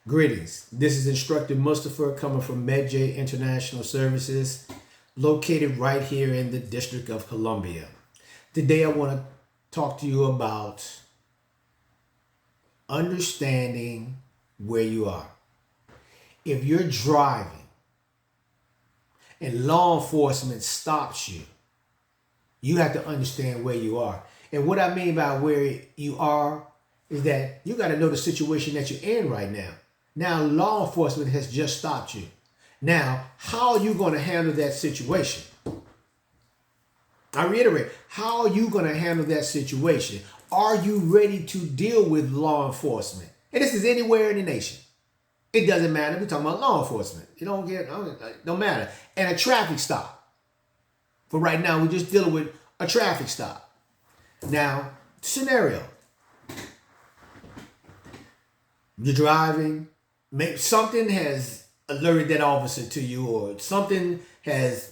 Greetings. This is Instructor Mustafa coming from MedJ International Services, located right here in the District of Columbia. Today I want to talk to you about understanding where you are. If you're driving and law enforcement stops you, you have to understand where you are. And what I mean by where you are is that you got to know the situation that you're in right now. Now, law enforcement has just stopped you. Now, how are you going to handle that situation? I reiterate, how are you going to handle that situation? Are you ready to deal with law enforcement? And this is anywhere in the nation. It doesn't matter. We're talking about law enforcement. Don't matter. And a traffic stop. For right now, we're just dealing with a traffic stop. Now, scenario. You're driving. Maybe something has alerted that officer to you, or something has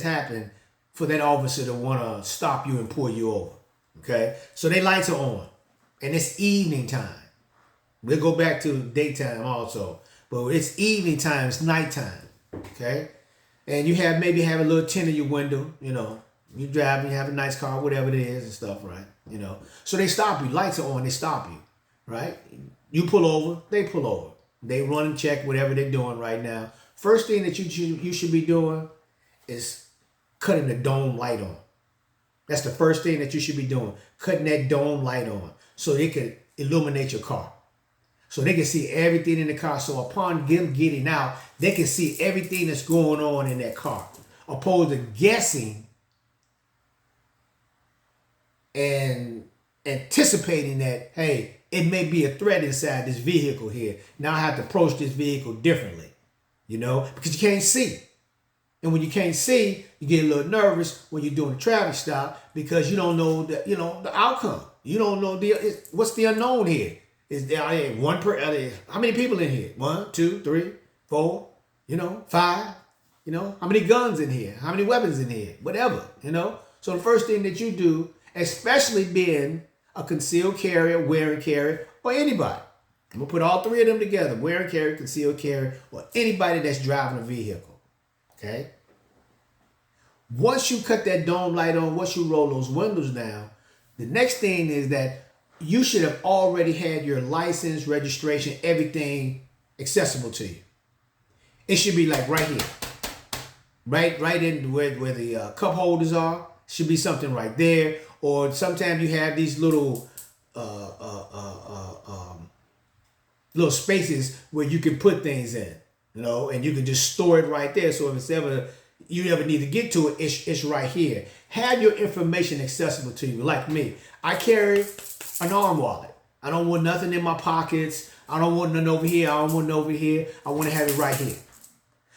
happened for that officer to want to stop you and pull you over. Okay, so their lights are on, and it's evening time. We'll go back to daytime also, but it's evening time. It's nighttime. Okay, and you maybe have a little tint in your window. You driving, you have a nice car, whatever it is and stuff, right? So they stop you. Lights are on. They stop you, right? You pull over. They pull over. They run and check whatever they're doing right now. First thing that you should be doing is cutting the dome light on. That's the first thing that you should be doing. Cutting that dome light on so they can illuminate your car. So they can see everything in the car. So upon them getting out, they can see everything that's going on in that car. Opposed to guessing and anticipating that, hey, it may be a threat inside this vehicle here. Now I have to approach this vehicle differently, because you can't see. And when you can't see, you get a little nervous when you're doing a traffic stop because you don't know the outcome. You don't know what's the unknown here. Is there how many people in here? 1, 2, 3, 4, 5. How many guns in here? How many weapons in here? Whatever, So the first thing that you do, especially being a concealed carrier, wear and carry, or anybody. I'm going to put all three of them together. Wear and carry, concealed carry, or anybody that's driving a vehicle. Okay? Once you cut that dome light on, once you roll those windows down, the next thing is that you should have already had your license, registration, everything accessible to you. It should be like right here. Right in where the cup holders are. Should be something right there. Or sometimes you have these little little spaces where you can put things in, and you can just store it right there. So if you ever need to get to it, it's right here. Have your information accessible to you. Like me, I carry an arm wallet. I don't want nothing in my pockets. I don't want nothing over here. I don't want it over here. I want to have it right here.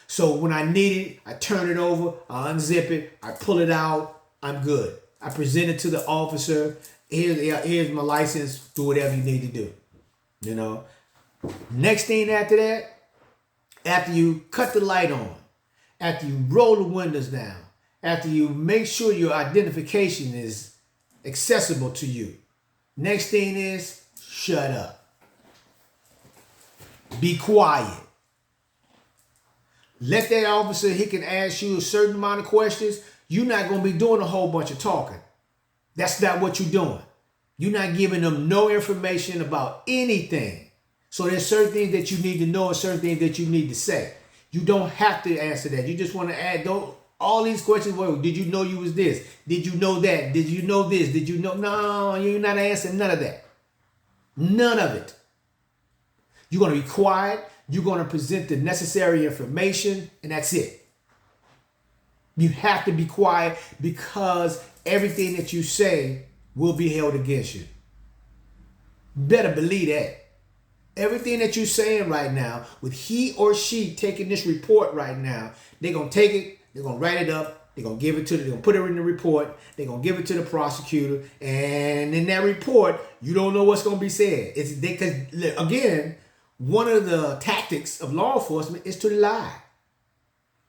So when I need it, I turn it over, I unzip it, I pull it out, I'm good. I present it to the officer. Here's my license. Do whatever you need to do. Next thing after that, after you cut the light on, after you roll the windows down, after you make sure your identification is accessible to you, next thing is shut up. Be quiet. Let that officer, he can ask you a certain amount of questions. You're not going to be doing a whole bunch of talking. That's not what you're doing. You're not giving them no information about anything. So there's certain things that you need to know and certain things that you need to say. You don't have to answer that. You just want to add all these questions. Well, did you know you was this? Did you know that? Did you know this? Did you know? No, you're not answering none of that. None of it. You're going to be quiet. You're going to present the necessary information, and that's it. You have to be quiet because everything that you say will be held against you. Better believe that. Everything that you're saying right now, with he or she taking this report right now, they're going to take it, they're going to write it up, they're going to they're going to put it in the report, they're going to give it to the prosecutor, and in that report, you don't know what's going to be said. Because, again, one of the tactics of law enforcement is to lie.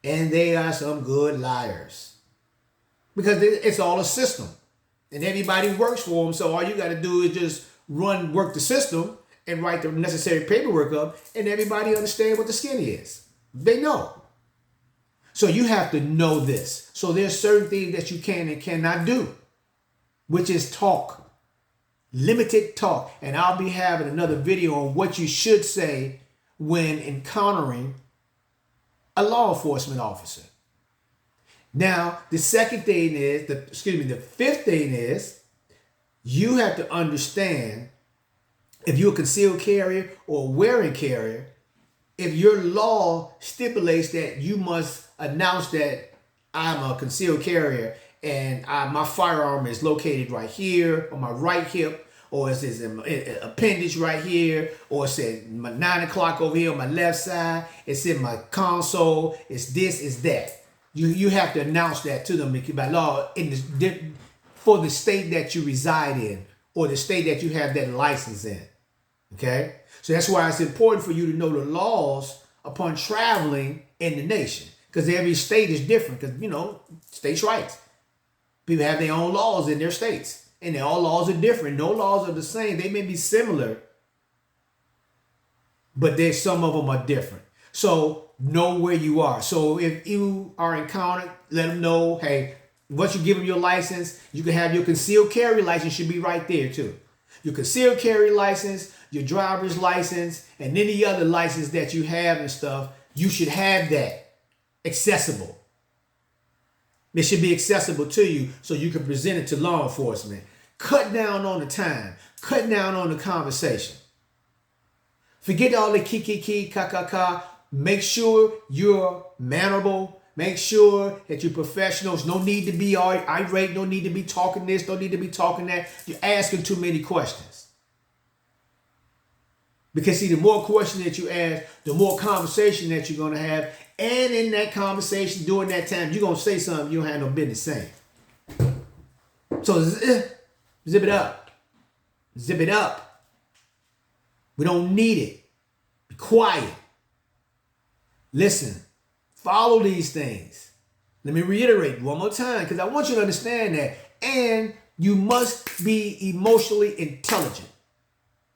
And they are some good liars. Because it's all a system. And everybody works for them. So all you got to do is just work the system. and write the necessary paperwork up, and everybody understand what the skinny is. They know. So you have to know this. So there's certain things that you can and cannot do, which is talk. Limited talk. And I'll be having another video on what you should say when encountering a law enforcement officer. Now, the second thing is, the fifth thing is, you have to understand, if you're a concealed carrier or a wearing carrier, if your law stipulates that you must announce that I'm a concealed carrier and my firearm is located right here on my right hip, or it's this appendage right here, or it's at my 9 o'clock over here on my left side, it's in my console, it's this, it's that. You have to announce that to them by law for the state that you reside in or the state that you have that license in. Okay? So that's why it's important for you to know the laws upon traveling in the nation, because every state is different, because, states' rights. People have their own laws in their states, and all laws are different. No laws are the same. They may be similar, but some of them are different. So know where you are. So if you are encountered, let them know, hey, once you give them your license, you can have your concealed carry license should be right there too. Your concealed carry license, your driver's license, and any other license that you have and stuff, you should have that accessible. It should be accessible to you so you can present it to law enforcement. Cut down on the time. Cut down on the conversation. Forget all the kiki, ka. Make sure you're mannerable. Make sure that you're professionals. No need to be irate. No need to be talking this. No need to be talking that. You're asking too many questions. Because see, the more questions that you ask, the more conversation that you're going to have. And in that conversation, during that time, you're going to say something you don't have no business saying. So zip it up. Zip it up. We don't need it. Be quiet. Listen. Follow these things. Let me reiterate one more time, because I want you to understand that. And you must be emotionally intelligent.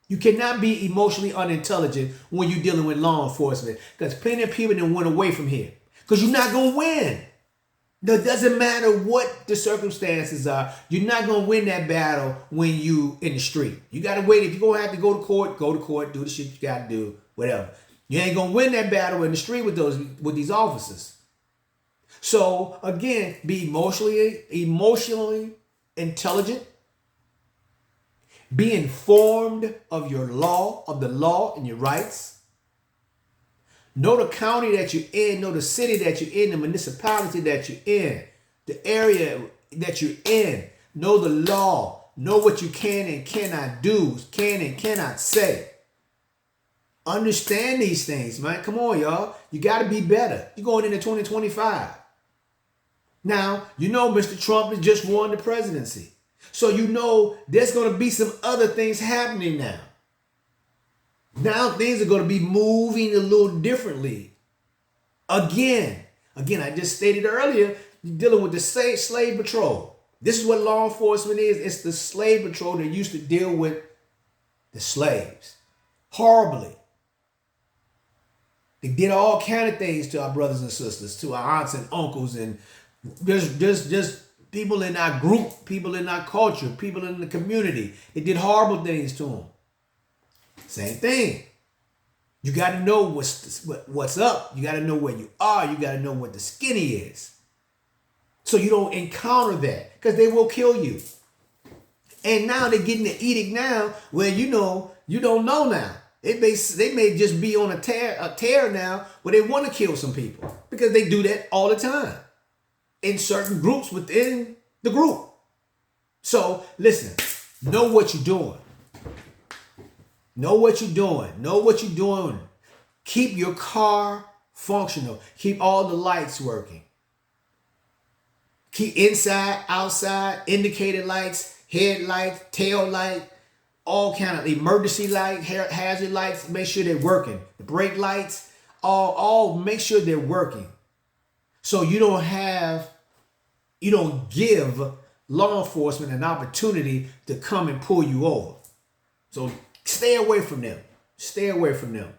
You cannot be emotionally unintelligent when you're dealing with law enforcement, because plenty of people that went away from here. Because you're not going to win. It doesn't matter what the circumstances are. You're not going to win that battle when you in the street. You got to wait. If you're going to have to go to court, do the shit you got to do, whatever. You ain't going to win that battle in the street with these officers. So, again, be emotionally intelligent. Be informed of the law and your rights. Know the county that you're in, know the city that you're in, the municipality that you're in, the area that you're in. Know the law. Know what you can and cannot do, can and cannot say. Understand these things, man. Come on, y'all. You got to be better. You're going into 2025. Now, Mr. Trump has just won the presidency. So there's going to be some other things happening now. Now things are going to be moving a little differently. Again, I just stated earlier, you're dealing with the slave patrol. This is what law enforcement is. It's the slave patrol that used to deal with the slaves. Horribly. They did all kind of things to our brothers and sisters, to our aunts and uncles, and just people in our group, people in our culture, people in the community. They did horrible things to them. Same thing. You got to know what's up. You got to know where you are. You got to know what the skinny is. So you don't encounter that, because they will kill you. And now they're getting the edict now where you don't know now. They may just be on a tear now where they want to kill some people, because they do that all the time in certain groups within the group. So listen, know what you're doing. Know what you're doing. Know what you're doing. Keep your car functional. Keep all the lights working. Keep inside, outside, indicator lights, headlights, tail light, all kind of emergency light, hazard lights. Make sure they're working. The brake lights, all make sure they're working. So you don't give law enforcement an opportunity to come and pull you over. So Stay away from them. Stay away from them.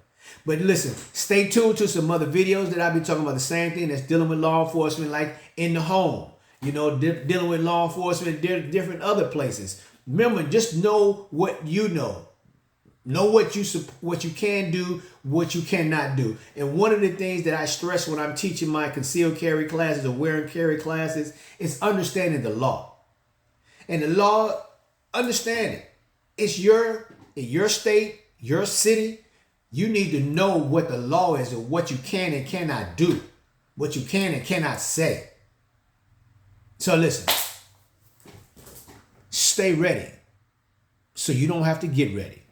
But listen, stay tuned to some other videos that I'll be talking about the same thing that's dealing with law enforcement, like in the home, dealing with law enforcement in different other places. Remember, just know what you know. Know what you can do, what you cannot do. And one of the things that I stress when I'm teaching my concealed carry classes or wear and carry classes is understanding the law. And the law, understand it. It's in your state, your city. You need to know what the law is and what you can and cannot do, what you can and cannot say. So listen, stay ready so you don't have to get ready.